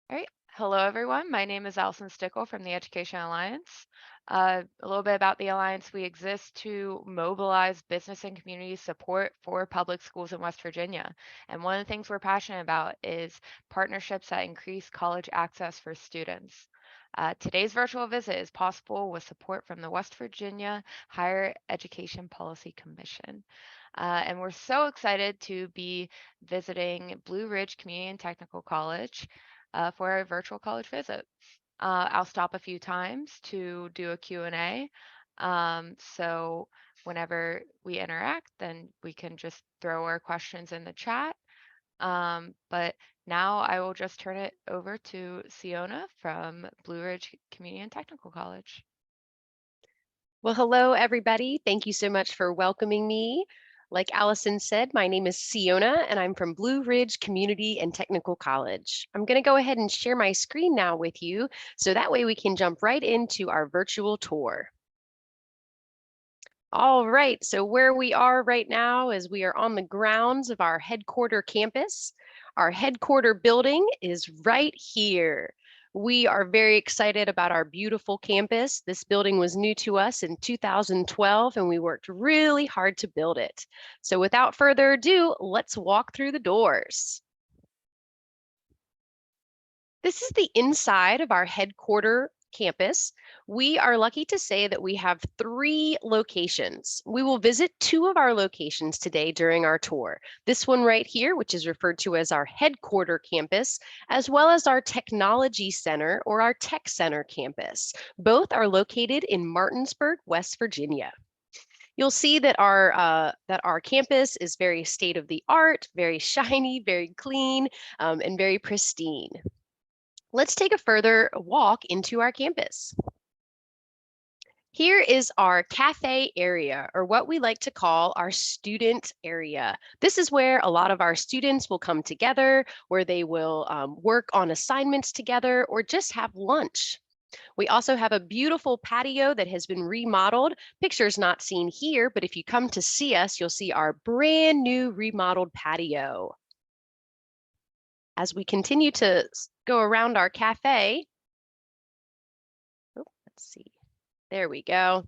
All right. Hello, everyone. My name is Allison Stickle from the Education Alliance. A little bit about the Alliance. We exist to mobilize business and community support for public schools in West Virginia. And one of the things we're passionate about is partnerships that increase college access for students. Today's virtual visit is possible with support from the West Virginia Higher Education Policy Commission. And we're so excited to be visiting Blue Ridge Community and Technical College for our virtual college visit. I'll stop a few times to do a Q&A. So whenever we interact, then we can just throw our questions in the chat. But now I will just turn it over to Siona from Blue Ridge Community and Technical College. Well, hello, everybody. Thank you so much for welcoming me. Like Allison said, my name is Siona, and I'm from Blue Ridge Community and Technical College. I'm going to go ahead and share my screen now with you, so that way we can jump right into our virtual tour. All right, so where we are right now is we are on the grounds of our headquarter campus. Our headquarter building is right here. We are very excited about our beautiful campus. This building was new to us in 2012, and we worked really hard to build it. So without further ado, let's walk through the doors. This is the inside of our headquarter campus. We are lucky to say that we have 3 locations. We will visit 2 of our locations today during our tour. This one right here, which is referred to as our headquarter campus, as well as our technology center or our tech center campus. Both are located in Martinsburg, West Virginia. You'll see that our campus is very state of the art, very shiny, very clean, and very pristine. Let's take a further walk into our campus. Here is our cafe area, or what we like to call our student area. This is where a lot of our students will come together, where they will work on assignments together or just have lunch. We also have a beautiful patio that has been remodeled. Pictures not seen here, but if you come to see us, you'll see our brand new remodeled patio. As we continue to go around our cafe, let's see, there we go.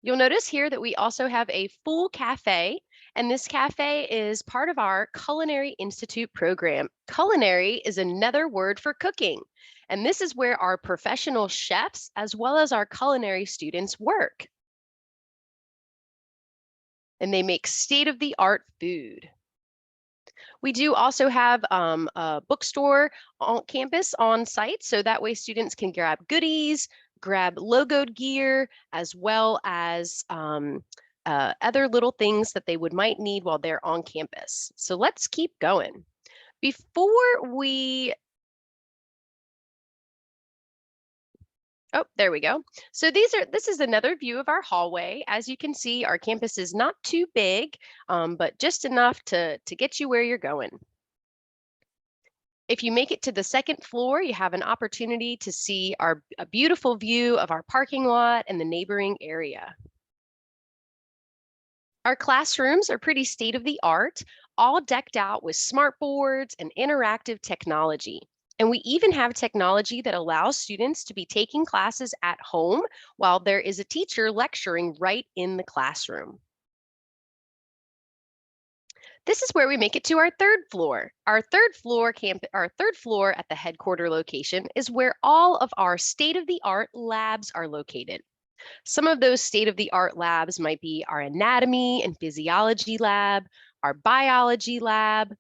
You'll notice here that we also have a full cafe, and this cafe is part of our Culinary Institute program. Culinary is another word for cooking, and this is where our professional chefs as well as our culinary students work. And they make state-of-the-art food. We do also have a bookstore on campus on site, so that way students can grab goodies, grab logoed gear, as well as other little things that they might need while they're on campus. So let's keep going. Before we Oh, there we go. So this is another view of our hallway. As you can see, our campus is not too big, but just enough to get you where you're going. If you make it to the second floor, you have an opportunity to see a beautiful view of our parking lot and the neighboring area. Our classrooms are pretty state of the art, all decked out with smart boards and interactive technology. And we even have technology that allows students to be taking classes at home while there is a teacher lecturing right in the classroom. This is where we make it to our third floor. Our third floor at the headquarter location is where all of our state-of-the-art labs are located. Some of those state-of-the-art labs might be our anatomy and physiology lab, our biology lab,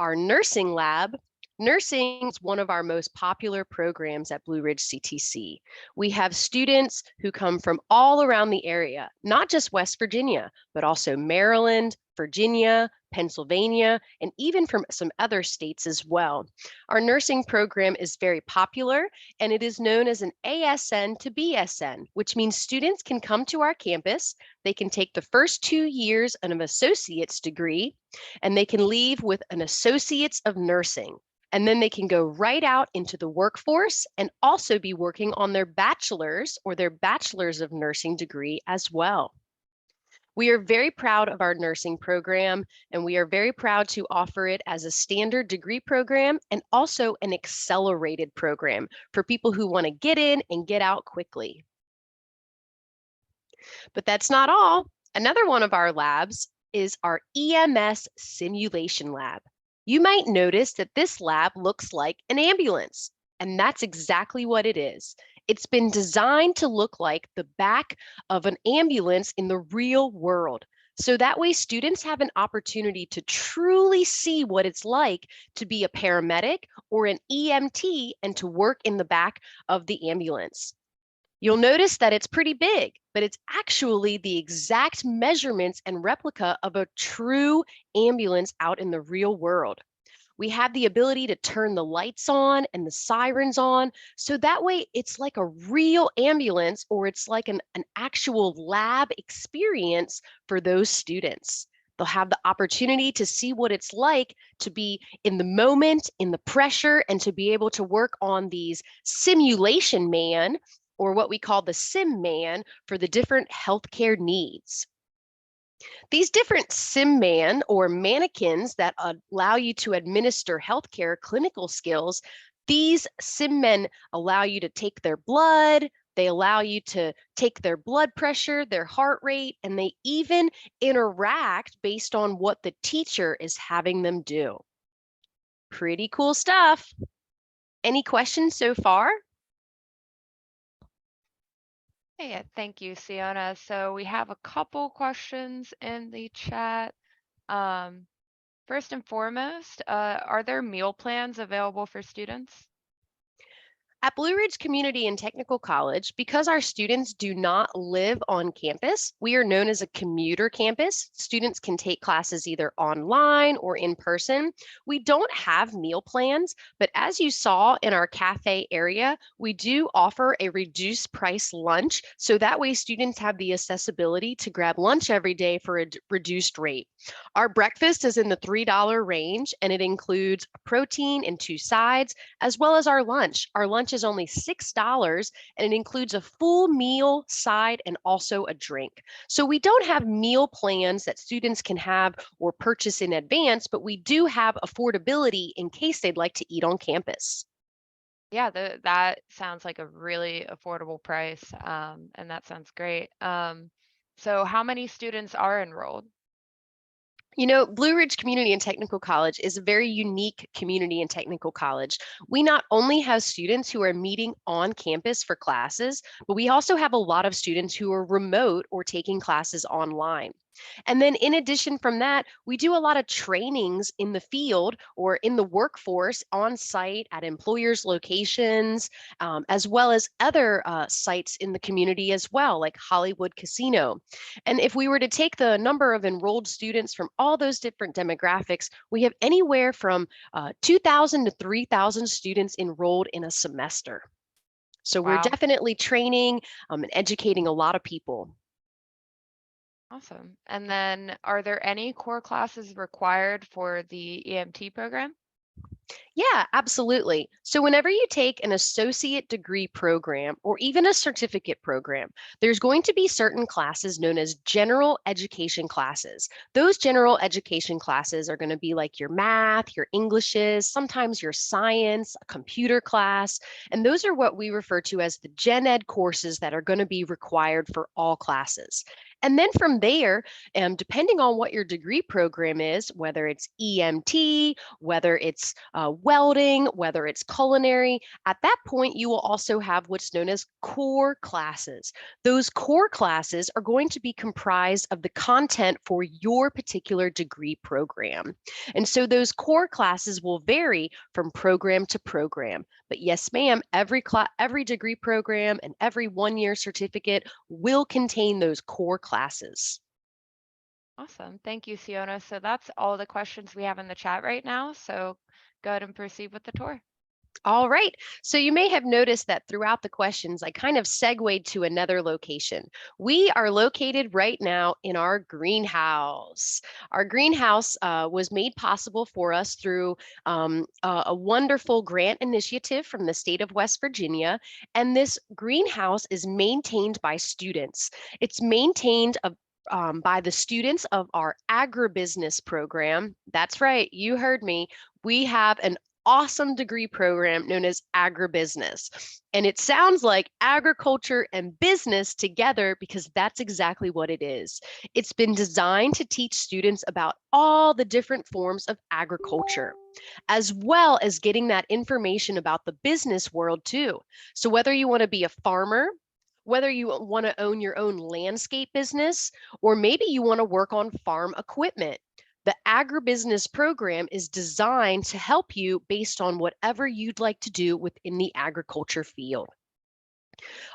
our nursing lab. Nursing is one of our most popular programs at Blue Ridge CTC. We have students who come from all around the area, not just West Virginia, but also Maryland, Virginia, Pennsylvania, and even from some other states as well. Our nursing program is very popular, and it is known as an ASN to BSN, which means students can come to our campus, they can take the first 2 years of an associate's degree, and they can leave with an associate's of nursing. And then they can go right out into the workforce and also be working on their bachelor's or their bachelor's of nursing degree as well. We are very proud of our nursing program, and we are very proud to offer it as a standard degree program and also an accelerated program for people who want to get in and get out quickly. But that's not all. Another one of our labs is our EMS simulation lab. You might notice that this lab looks like an ambulance, and that's exactly what it is. It's been designed to look like the back of an ambulance in the real world. So that way students have an opportunity to truly see what it's like to be a paramedic or an EMT and to work in the back of the ambulance. You'll notice that it's pretty big, but it's actually the exact measurements and replica of a true ambulance out in the real world. We have the ability to turn the lights on and the sirens on. So that way it's like a real ambulance, or it's like an actual lab experience for those students. They'll have the opportunity to see what it's like to be in the moment, in the pressure, and to be able to work on these simulation man, or what we call the sim man, for the different healthcare needs. These different sim man or mannequins that allow you to administer healthcare clinical skills, these sim men allow you to take their blood, they allow you to take their blood pressure, their heart rate, and they even interact based on what the teacher is having them do. Pretty cool stuff. Any questions so far? Hey, thank you, Siona. So we have a couple questions in the chat. Um, First and foremost, are there meal plans available for students? At Blue Ridge Community and Technical College, because our students do not live on campus, we are known as a commuter campus. Students can take classes either online or in person. We don't have meal plans, but as you saw in our cafe area, we do offer a reduced price lunch. So that way students have the accessibility to grab lunch every day for a reduced rate. Our breakfast is in the $3 range, and it includes protein and 2 sides, as well as our lunch. Our lunch is only $6, and it includes a full meal, side, and also a drink. So we don't have meal plans that students can have or purchase in advance, but we do have affordability in case they'd like to eat on campus. Yeah, that sounds like a really affordable price, and that sounds great. So how many students are enrolled? You know, Blue Ridge Community and Technical College is a very unique community and technical college. We not only have students who are meeting on campus for classes, but we also have a lot of students who are remote or taking classes online. And then in addition from that, we do a lot of trainings in the field or in the workforce on site at employers' locations, as well as other sites in the community as well, like Hollywood Casino. And if we were to take the number of enrolled students from all those different demographics, we have anywhere from 2,000 to 3,000 students enrolled in a semester. So we're Wow, definitely training and educating a lot of people. awesome. And then are there any core classes required for the EMT program? Yeah, absolutely. So, whenever you take an associate degree program or even a certificate program, there's going to be certain classes known as general education classes. Those general education classes are going to be like your math, your Englishes, sometimes your science, a computer class. And those are what we refer to as the gen ed courses that are going to be required for all classes. And then from there, depending on what your degree program is, whether it's EMT, whether it's welding, whether it's culinary, at that point, you will also have what's known as core classes. Those core classes are going to be comprised of the content for your particular degree program. And so those core classes will vary from program to program. But yes, ma'am, every degree program and every 1-year certificate will contain those core classes. Awesome. Thank you, Siona. So that's all the questions we have in the chat right now. So go ahead and proceed with the tour. All right. So you may have noticed that throughout the questions, I kind of segued to another location. We are located right now in our greenhouse. Our greenhouse was made possible for us through a wonderful grant initiative from the state of West Virginia. And this greenhouse is maintained by students. It's maintained by the students of our agribusiness program. That's right, you heard me. We have an awesome degree program known as agribusiness. And it sounds like agriculture and business together because that's exactly what it is. It's been designed to teach students about all the different forms of agriculture, as well as getting that information about the business world too. So whether you want to be a farmer, whether you want to own your own landscape business, or maybe you want to work on farm equipment, the agribusiness program is designed to help you based on whatever you'd like to do within the agriculture field.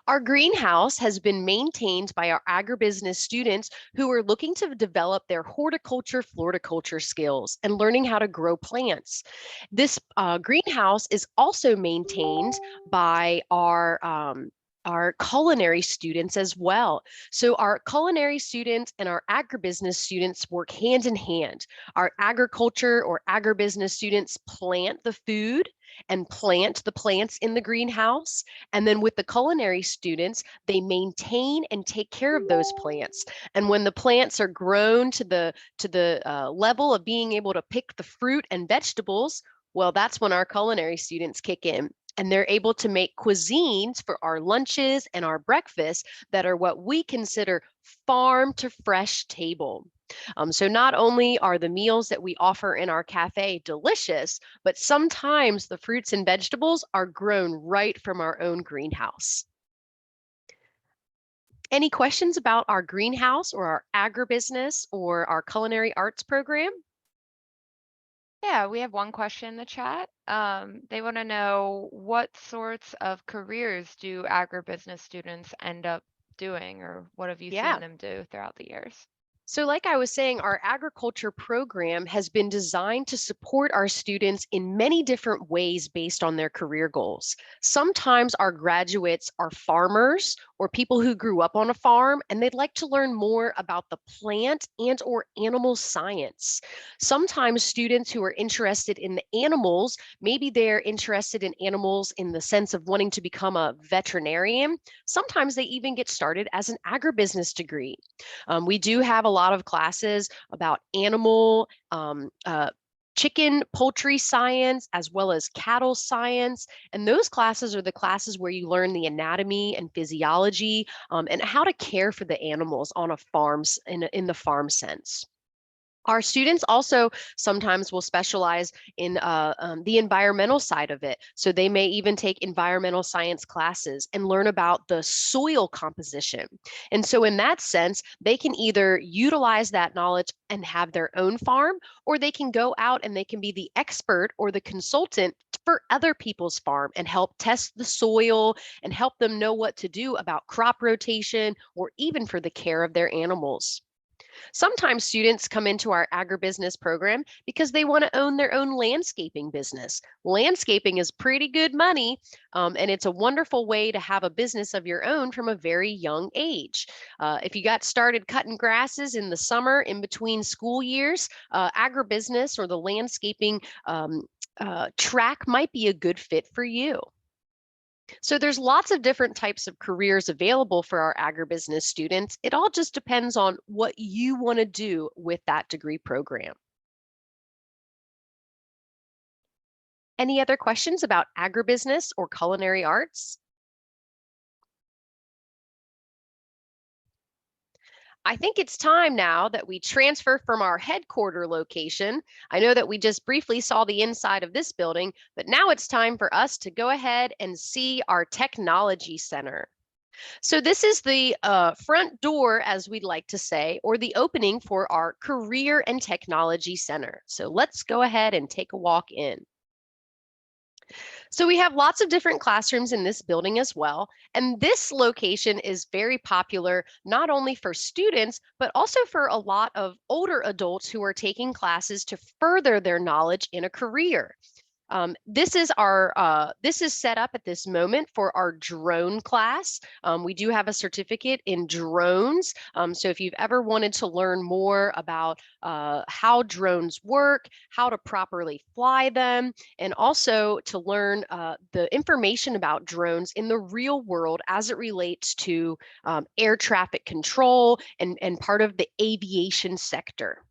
Our greenhouse has been maintained by our agribusiness students who are looking to develop their horticulture, floriculture skills and learning how to grow plants. This greenhouse is also maintained by our culinary students as well. So our culinary students and our agribusiness students work hand in hand. Our agriculture or agribusiness students plant the food and plant the plants in the greenhouse. And then with the culinary students, they maintain and take care of those plants. And when the plants are grown to the level of being able to pick the fruit and vegetables, well, that's when our culinary students kick in. And they're able to make cuisines for our lunches and our breakfasts that are what we consider farm to fresh table. So not only are the meals that we offer in our cafe delicious, but sometimes the fruits and vegetables are grown right from our own greenhouse. Any questions about our greenhouse or our agribusiness or our culinary arts program? Yeah, we have one question in the chat. They want to know what sorts of careers do agribusiness students end up doing, or what have you seen Yeah. them do throughout the years? So like I was saying, our agriculture program has been designed to support our students in many different ways based on their career goals. Sometimes our graduates are farmers or people who grew up on a farm and they'd like to learn more about the plant and or animal science. Sometimes students who are interested in the animals, maybe they're interested in animals in the sense of wanting to become a veterinarian. Sometimes they even get started as an agribusiness degree. We do have a lot of classes about animal, chicken, poultry science, as well as cattle science. And those classes are the classes where you learn the anatomy and physiology and how to care for the animals on a farm in the farm sense. Our students also sometimes will specialize in the environmental side of it. So they may even take environmental science classes and learn about the soil composition. And so in that sense, they can either utilize that knowledge and have their own farm, or they can go out and they can be the expert or the consultant for other people's farm and help test the soil and help them know what to do about crop rotation or even for the care of their animals. Sometimes students come into our agribusiness program because they want to own their own landscaping business. Landscaping is pretty good money, and it's a wonderful way to have a business of your own from a very young age. If you got started cutting grasses in the summer in between school years, agribusiness or the landscaping track might be a good fit for you. So there's lots of different types of careers available for our agribusiness students. It all just depends on what you want to do with that degree program. Any other questions about agribusiness or culinary arts? I think it's time now that we transfer from our headquarter location. I know that we just briefly saw the inside of this building, but now it's time for us to go ahead and see our technology center. So this is the front door, as we'd like to say, or the opening for our Career and Technology Center. So let's go ahead and take a walk in. So we have lots of different classrooms in this building as well. And this location is very popular, not only for students, but also for a lot of older adults who are taking classes to further their knowledge in a career. This is set up at this moment for our drone class. We do have a certificate in drones. So if you've ever wanted to learn more about how drones work, how to properly fly them, and also to learn the information about drones in the real world as it relates to air traffic control and part of the aviation sector.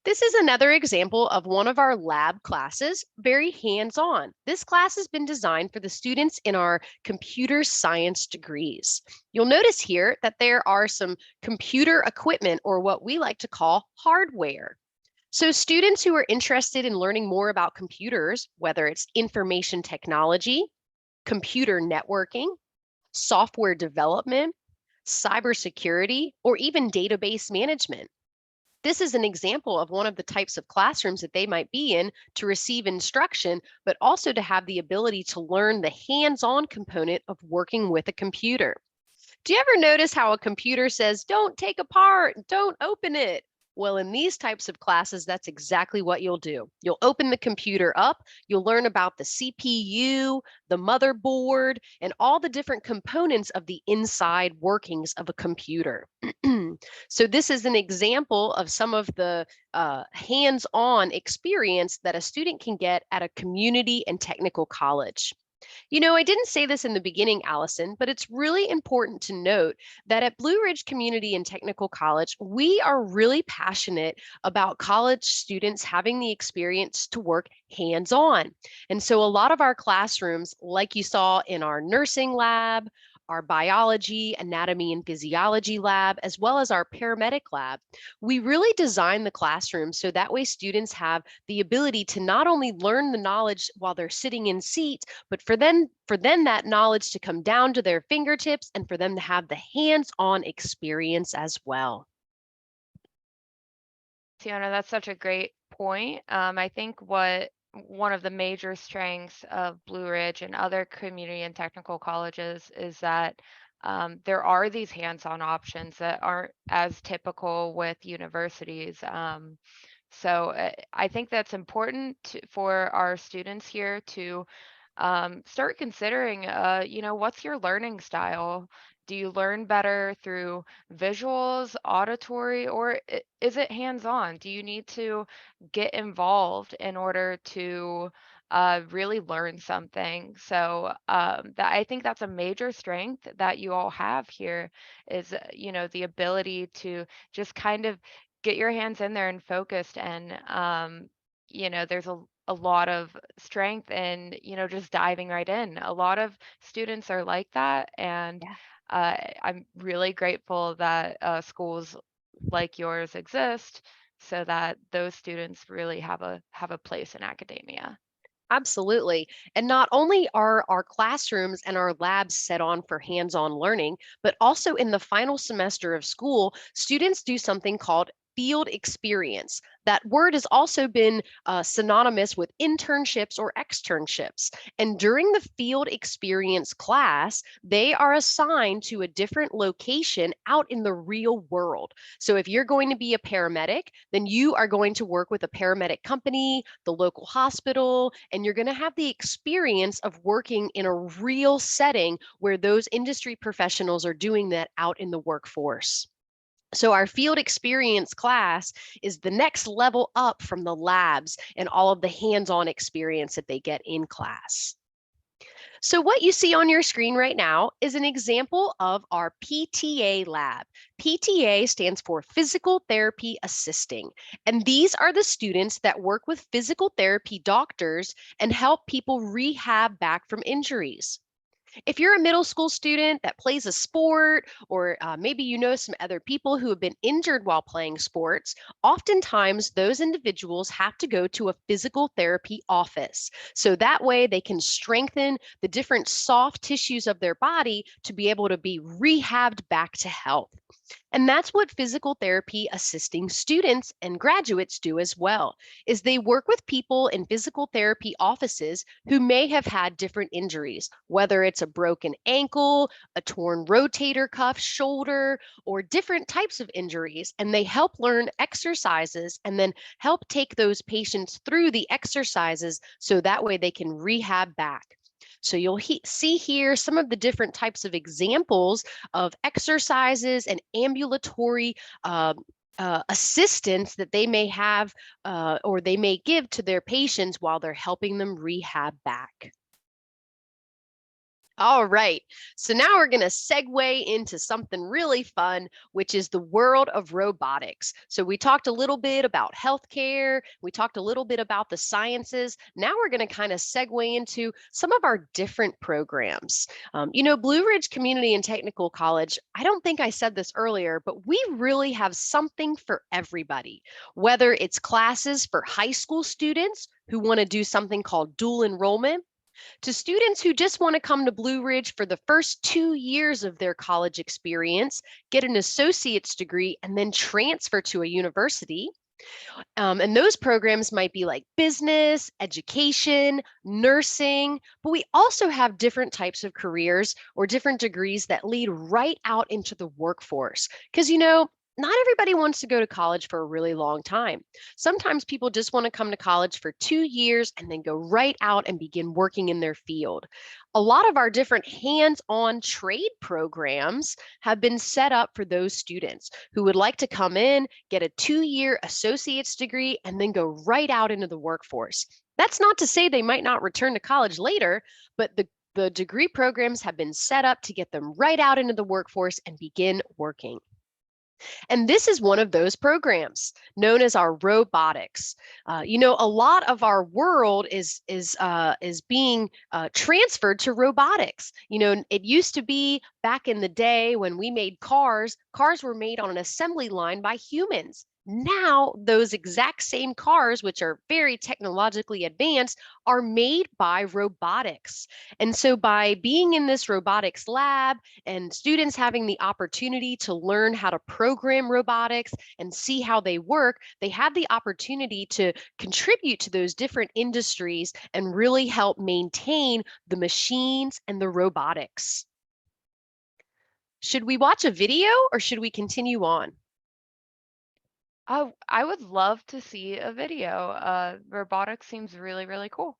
This is another example of one of our lab classes, very hands-on. This class has been designed for the students in our computer science degrees. You'll notice here that there are some computer equipment, or what we like to call hardware. So students who are interested in learning more about computers, whether it's information technology, computer networking, software development, cybersecurity, or even database management. This is an example of one of the types of classrooms that they might be in to receive instruction, but also to have the ability to learn the hands-on component of working with a computer. Do you ever notice how a computer says, don't take apart, don't open it? Well, in these types of classes, that's exactly what you'll do. You'll open the computer up, you'll learn about the CPU, the motherboard, and all the different components of the inside workings of a computer. So this is an example of some of the hands-on experience that a student can get at a community and technical college. You know, I didn't say this in the beginning, Allison, but it's really important to note that at Blue Ridge Community and Technical College, we are really passionate about college students having the experience to work hands-on. And so a lot of our classrooms, like you saw in our nursing lab, our biology, anatomy, and physiology lab, as well as our paramedic lab, we really design the classroom so that way students have the ability to not only learn the knowledge while they're sitting in seats, but for then that knowledge to come down to their fingertips and for them to have the hands-on experience as well. Tiana, that's such a great point. I think one of the major strengths of Blue Ridge and other community and technical colleges is that there are these hands-on options that aren't as typical with universities. So I think that's important for our students here to start considering, what's your learning style? Do you learn better through visuals, auditory, or is it hands-on? Do you need to get involved in order to really learn something? So I think that's a major strength that you all have here is, the ability to just kind of get your hands in there and focused and there's a lot of strength in, just diving right in. A lot of students are like that, and Yeah. I'm really grateful that schools like yours exist so that those students really have a place in academia. Absolutely. And not only are our classrooms and our labs set on for hands-on learning, but also in the final semester of school, students do something called field experience. That word has also been synonymous with internships or externships. And during the field experience class, they are assigned to a different location out in the real world. So if you're going to be a paramedic, then you are going to work with a paramedic company, the local hospital, and you're going to have the experience of working in a real setting where those industry professionals are doing that out in the workforce. So our field experience class is the next level up from the labs and all of the hands-on experience that they get in class. So what you see on your screen right now is an example of our PTA lab. PTA stands for Physical Therapy Assisting. And these are the students that work with physical therapy doctors and help people rehab back from injuries. If you're a middle school student that plays a sport, or maybe you know some other people who have been injured while playing sports, oftentimes those individuals have to go to a physical therapy office. So that way they can strengthen the different soft tissues of their body to be able to be rehabbed back to health. And that's what physical therapy assisting students and graduates do as well, is they work with people in physical therapy offices who may have had different injuries, whether it's a broken ankle, a torn rotator cuff, shoulder, or different types of injuries. And they help learn exercises and then help take those patients through the exercises so that way they can rehab back. So you'll see here some of the different types of examples of exercises and ambulatory assistance that they may have or they may give to their patients while they're helping them rehab back. All right, so now we're going to segue into something really fun, which is the world of robotics. So we talked a little bit about healthcare, we talked a little bit about the sciences. Now we're going to kind of segue into some of our different programs. Blue Ridge Community and Technical College, I don't think I said this earlier, but we really have something for everybody, whether it's classes for high school students who want to do something called dual enrollment, to students who just want to come to Blue Ridge for the first 2 years of their college experience, get an associate's degree, and then transfer to a university. And those programs might be like business, education, nursing, but we also have different types of careers or different degrees that lead right out into the workforce. Because, not everybody wants to go to college for a really long time. Sometimes people just want to come to college for 2 years and then go right out and begin working in their field. A lot of our different hands-on trade programs have been set up for those students who would like to come in, get a 2-year associate's degree, and then go right out into the workforce. That's not to say they might not return to college later, but the degree programs have been set up to get them right out into the workforce and begin working. And this is one of those programs known as our robotics. A lot of our world is being transferred to robotics. It used to be back in the day when we made cars. Cars were made on an assembly line by humans. Now, those exact same cars, which are very technologically advanced, are made by robotics. And so by being in this robotics lab and students having the opportunity to learn how to program robotics and see how they work, they have the opportunity to contribute to those different industries and really help maintain the machines and the robotics. Should we watch a video or should we continue on? Oh, I would love to see a video. Robotics seems really, really cool.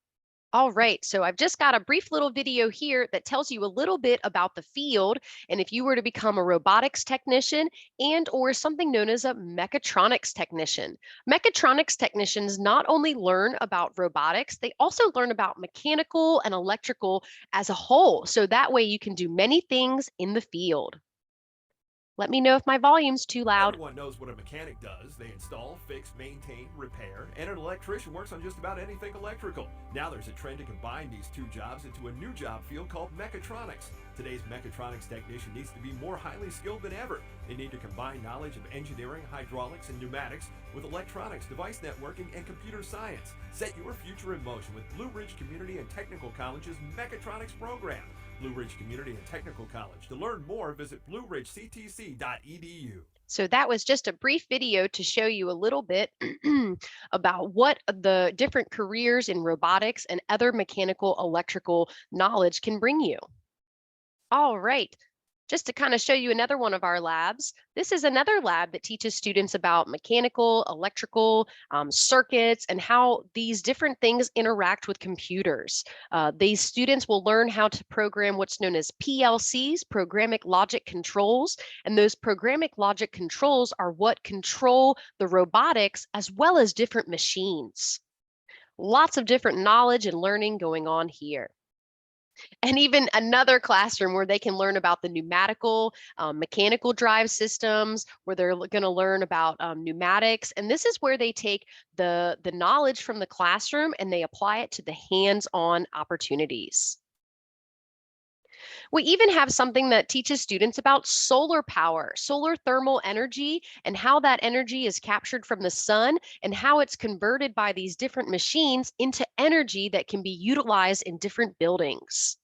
All right, so I've just got a brief little video here that tells you a little bit about the field and if you were to become a robotics technician and or something known as a mechatronics technician. Mechatronics technicians not only learn about robotics, they also learn about mechanical and electrical as a whole. So that way you can do many things in the field. Let me know if my volume's too loud. Everyone knows what a mechanic does. They install, fix, maintain, repair, and an electrician works on just about anything electrical. Now there's a trend to combine these two jobs into a new job field called mechatronics. Today's mechatronics technician needs to be more highly skilled than ever. They need to combine knowledge of engineering, hydraulics, and pneumatics with electronics, device networking, and computer science. Set your future in motion with Blue Ridge Community and Technical College's mechatronics program. Blue Ridge Community and Technical College. To learn more, visit blueridgectc.edu. So that was just a brief video to show you a little bit about what the different careers in robotics and other mechanical electrical knowledge can bring you. All right. Just to kind of show you another one of our labs, this is another lab that teaches students about mechanical, electrical, circuits, and how these different things interact with computers. These students will learn how to program what's known as PLCs, programmatic logic controls, and those programmatic logic controls are what control the robotics as well as different machines. Lots of different knowledge and learning going on here. And even another classroom where they can learn about the pneumatical, mechanical drive systems, where they're going to learn about pneumatics. And this is where they take the knowledge from the classroom and they apply it to the hands-on opportunities. We even have something that teaches students about solar power, solar thermal energy, and how that energy is captured from the sun and how it's converted by these different machines into energy that can be utilized in different buildings.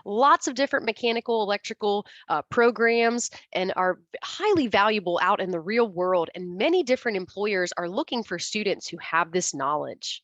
Lots of different mechanical, electrical programs and are highly valuable out in the real world. And many different employers are looking for students who have this knowledge.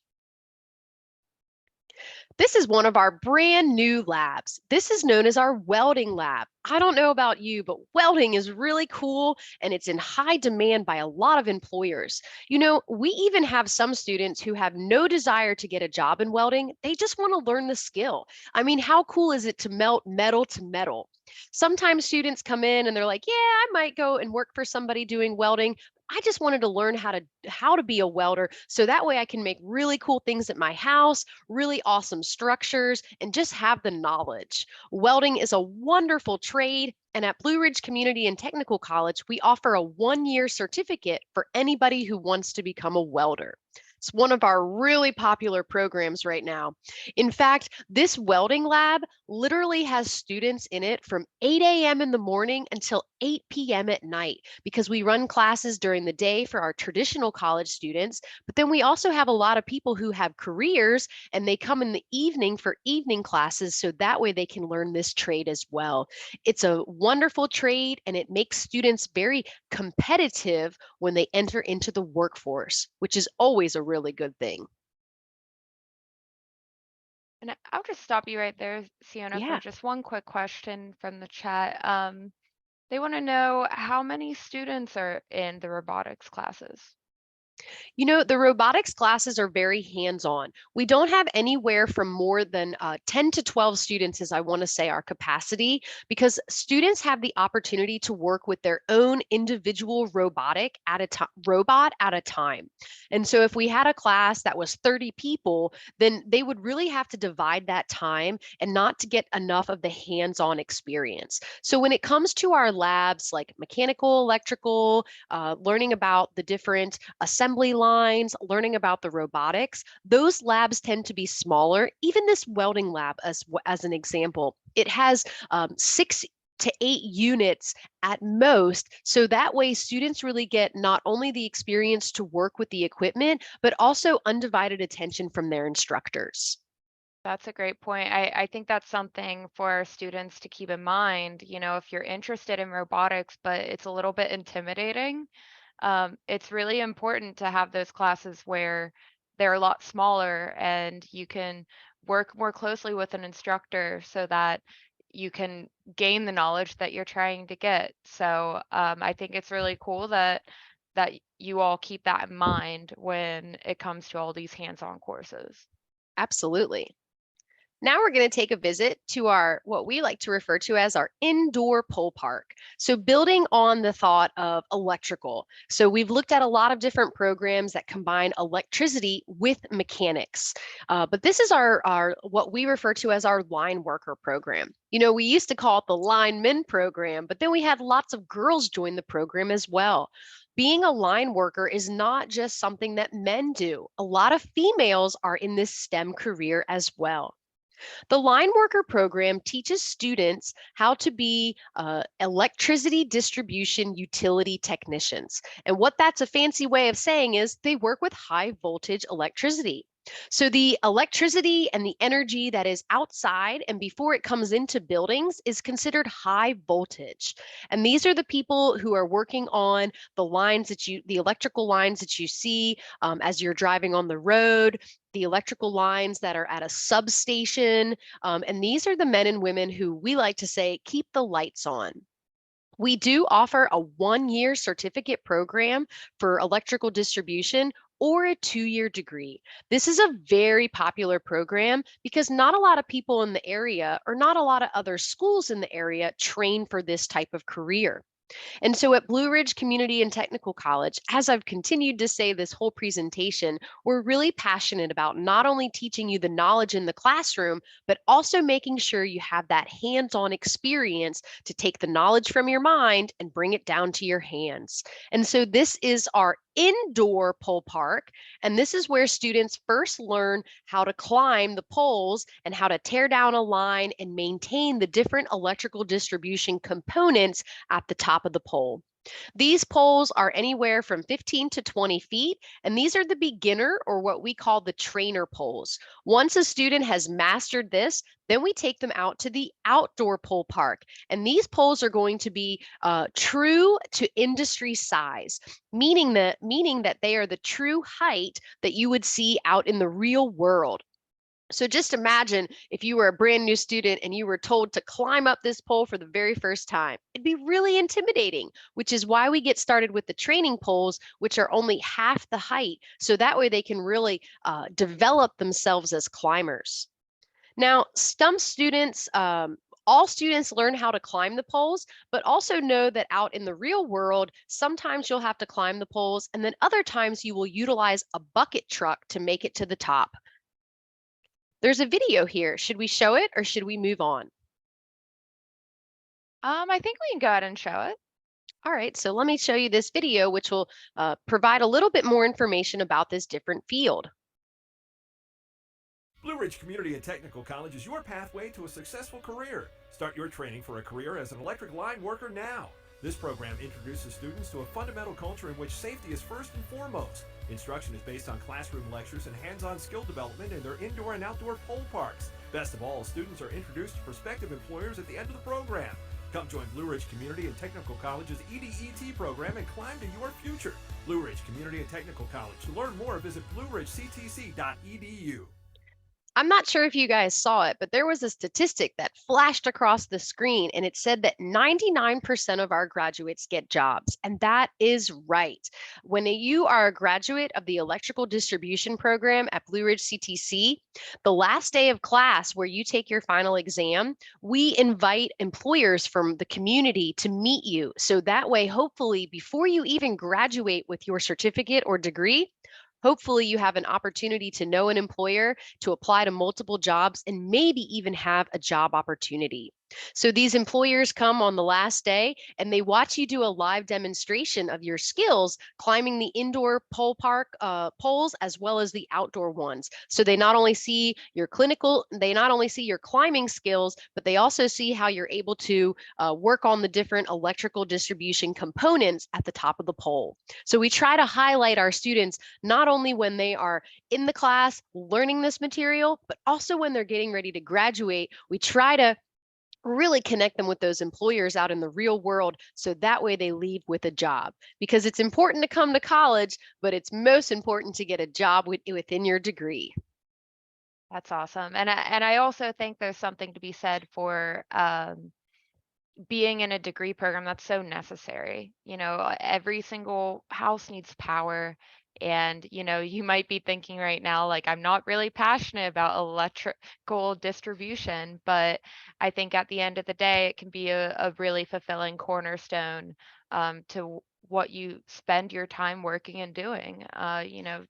This is one of our brand new labs. This is known as our welding lab. I don't know about you, but welding is really cool and it's in high demand by a lot of employers. You know, we even have some students who have no desire to get a job in welding. They just want to learn the skill. I mean, how cool is it to melt metal to metal? Sometimes students come in and they're like, "Yeah, I might go and work for somebody doing welding. I just wanted to learn how to be a welder so that way I can make really cool things at my house, really awesome structures, and just have the knowledge." Welding is a wonderful trade, and at Blue Ridge Community and Technical College, we offer a 1-year certificate for anybody who wants to become a welder. It's one of our really popular programs right now. In fact, this welding lab literally has students in it from 8 a.m. in the morning until 8 p.m. at night because we run classes during the day for our traditional college students, but then we also have a lot of people who have careers and they come in the evening for evening classes so that way they can learn this trade as well. It's a wonderful trade and it makes students very competitive when they enter into the workforce, which is always a really good thing. And I'll just stop you right there, Sienna, for Yeah. just one quick question from the chat. They want to know how many students are in the robotics classes. You know, the robotics classes are very hands-on. We don't have anywhere from more than 10 to 12 students, as I want to say, our capacity, because students have the opportunity to work with their own individual robot at a time. And so if we had a class that was 30 people, then they would really have to divide that time and not to get enough of the hands-on experience. So when it comes to our labs like mechanical, electrical, learning about the different assembly lines, learning about the robotics, those labs tend to be smaller. Even this welding lab, as an example, it has 6 to 8 units at most. So that way, students really get not only the experience to work with the equipment, but also undivided attention from their instructors. That's a great point. I think that's something for our students to keep in mind. You know, if you're interested in robotics, but it's a little bit intimidating, it's really important to have those classes where they're a lot smaller and you can work more closely with an instructor so that you can gain the knowledge that you're trying to get. So I think it's really cool that you all keep that in mind when it comes to all these hands-on courses. Absolutely. Now we're going to take a visit to our, what we like to refer to as our indoor pole park. So building on the thought of electrical. So we've looked at a lot of different programs that combine electricity with mechanics. But this is our what we refer to as our line worker program. You know, we used to call it the lineman program, but then we had lots of girls join the program as well. Being a line worker is not just something that men do. A lot of females are in this STEM career as well. The line worker program teaches students how to be electricity distribution utility technicians. And what that's a fancy way of saying is they work with high voltage electricity. So the electricity and the energy that is outside and before it comes into buildings is considered high voltage. And these are the people who are working on the electrical lines that you see as you're driving on the road, the electrical lines that are at a substation. And these are the men and women who we like to say keep the lights on. We do offer a 1-year certificate program for electrical distribution or a 2-year degree. This is a very popular program because not a lot of people in the area or not a lot of other schools in the area train for this type of career. And so at Blue Ridge Community and Technical College, as I've continued to say this whole presentation, we're really passionate about not only teaching you the knowledge in the classroom, but also making sure you have that hands-on experience to take the knowledge from your mind and bring it down to your hands. And so this is our indoor pole park, and this is where students first learn how to climb the poles and how to tear down a line and maintain the different electrical distribution components at the top of the pole. These poles are anywhere from 15 to 20 feet, and these are the beginner or what we call the trainer poles. Once a student has mastered this, then we take them out to the outdoor pole park. And these poles are going to be true to industry size, meaning that they are the true height that you would see out in the real world. So just imagine if you were a brand new student and you were told to climb up this pole for the very first time. It'd be really intimidating, which is why we get started with the training poles, which are only half the height. So that way they can really develop themselves as climbers. Now, some students, all students learn how to climb the poles, but also know that out in the real world, sometimes you'll have to climb the poles, and then other times you will utilize a bucket truck to make it to the top. There's a video here. Should we show it or should we move on? I think we can go ahead and show it. All right, so let me show you this video, which will provide a little bit more information about this different field. Blue Ridge Community and Technical College is your pathway to a successful career. Start your training for a career as an electric line worker now. This program introduces students to a fundamental culture in which safety is first and foremost. Instruction is based on classroom lectures and hands-on skill development in their indoor and outdoor pole parks. Best of all, students are introduced to prospective employers at the end of the program. Come join Blue Ridge Community and Technical College's EDET program and climb to your future. Blue Ridge Community and Technical College. To learn more, visit blueridgectc.edu. I'm not sure if you guys saw it, but there was a statistic that flashed across the screen, and it said that 99% of our graduates get jobs. And that is right. When you are a graduate of the electrical distribution program at Blue Ridge CTC, the last day of class where you take your final exam, we invite employers from the community to meet you. So that way, hopefully, before you even graduate with your certificate or degree, hopefully you have an opportunity to know an employer, to apply to multiple jobs, and maybe even have a job opportunity. So these employers come on the last day and they watch you do a live demonstration of your skills climbing the indoor pole park poles as well as the outdoor ones. So they not only see your climbing skills, but they also see how you're able to work on the different electrical distribution components at the top of the pole. So we try to highlight our students not only when they are in the class learning this material, but also when they're getting ready to graduate. We try to really connect them with those employers out in the real world so that way they leave with a job, because it's important to come to college, but it's most important to get a job within your degree. That's awesome. And I also think there's something to be said for being in a degree program that's so necessary. You know, every single house needs power. And, you know, you might be thinking right now, like, I'm not really passionate about electrical distribution, but I think at the end of the day, it can be a really fulfilling cornerstone to what you spend your time working and doing. You know,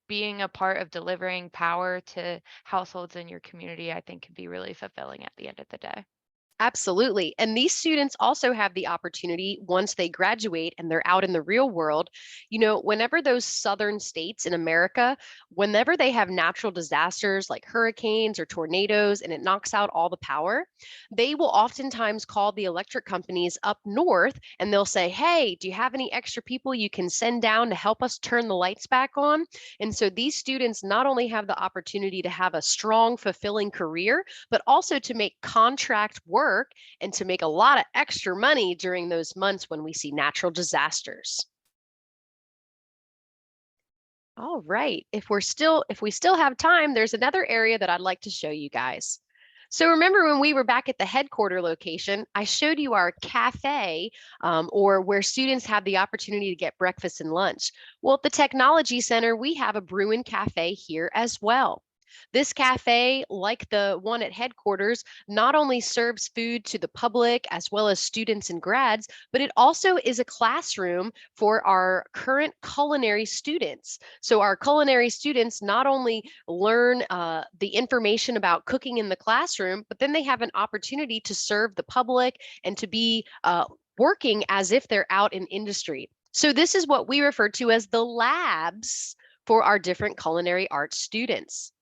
being a part of delivering power to households in your community, I think can be really fulfilling at the end of the day. Absolutely. And these students also have the opportunity once they graduate and they're out in the real world. You know, whenever those southern states in America, whenever they have natural disasters like hurricanes or tornadoes and it knocks out all the power, they will oftentimes call the electric companies up north and they'll say, hey, do you have any extra people you can send down to help us turn the lights back on? And so these students not only have the opportunity to have a strong, fulfilling career, but also to make contract work and to make a lot of extra money during those months when we see natural disasters. All right, if we still have time, there's another area that I'd like to show you guys. So remember when we were back at the headquarter location, I showed you our cafe or where students have the opportunity to get breakfast and lunch. Well, at the Technology Center, we have a Bruin Cafe here as well. This cafe, like the one at headquarters, not only serves food to the public as well as students and grads, but it also is a classroom for our current culinary students. So our culinary students not only learn the information about cooking in the classroom, but then they have an opportunity to serve the public and to be working as if they're out in industry. So this is what we refer to as the labs for our different culinary arts students.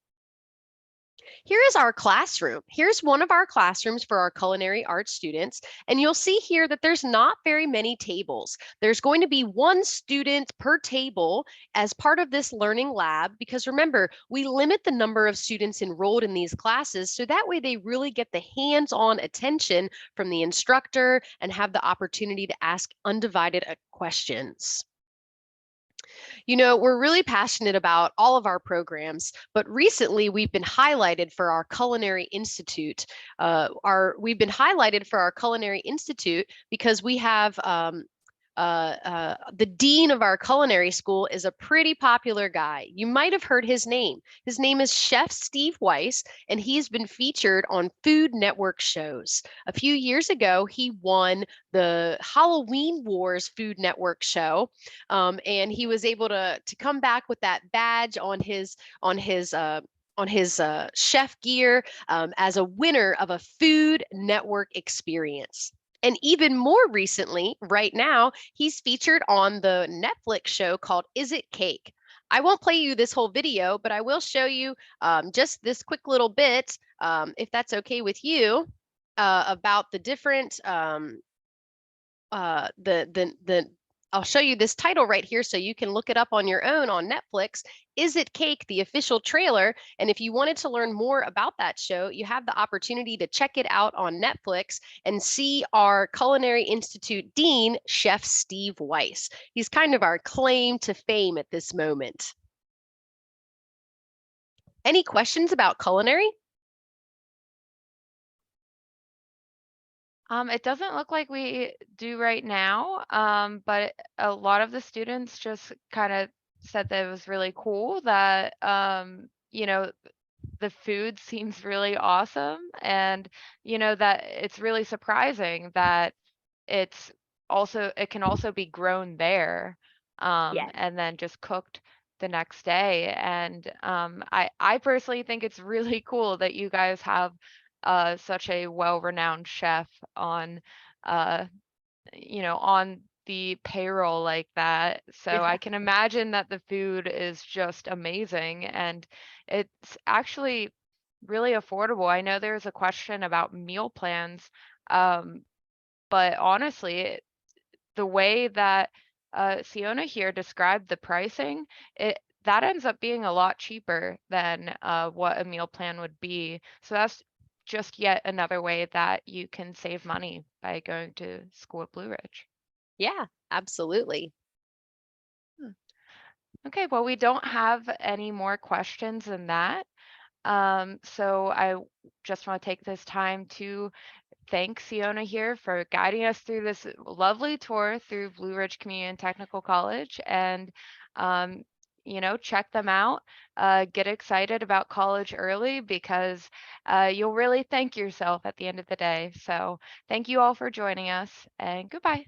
Here is our classroom. Here's one of our classrooms for our culinary arts students. And you'll see here that there's not very many tables. There's going to be one student per table as part of this learning lab, because remember, we limit the number of students enrolled in these classes so that way they really get the hands-on attention from the instructor and have the opportunity to ask undivided questions. You know, we're really passionate about all of our programs, but recently we've been highlighted for our Culinary Institute. We've been highlighted for our Culinary Institute because we have the dean of our culinary school is a pretty popular guy. You might have heard his name. His name is Chef Steve Weiss, and he's been featured on Food Network shows. A few years ago, he won the Halloween Wars Food Network show, and he was able to come back with that badge on his chef gear as a winner of a Food Network experience. And even more recently, right now, he's featured on the Netflix show called Is It Cake? I won't play you this whole video, but I will show you just this quick little bit, if that's okay with you, about the different, I'll show you this title right here so you can look it up on your own on Netflix. Is It Cake, the official trailer? And if you wanted to learn more about that show, you have the opportunity to check it out on Netflix and see our Culinary Institute Dean, Chef Steve Weiss. He's kind of our claim to fame at this moment. Any questions about culinary? It doesn't look like we do right now, but a lot of the students just kind of said that it was really cool that, you know, the food seems really awesome, and, you know, that it's really surprising that it can also be grown there, Yes. and then just cooked the next day. And I personally think it's really cool that you guys have such a well-renowned chef on uh, on the payroll like that. So I can imagine that the food is just amazing, and it's actually really affordable. I know there's a question about meal plans, um, but honestly, the way that Siona here described the pricing, that ends up being a lot cheaper than what a meal plan would be. So that's just yet another way that you can save money by going to school at Blue Ridge. Yeah, absolutely. Okay, well, we don't have any more questions than that. So I just want to take this time to thank Siona here for guiding us through this lovely tour through Blue Ridge Community and Technical College. And, um, check them out. Get excited about college early, because you'll really thank yourself at the end of the day. So thank you all for joining us, and goodbye.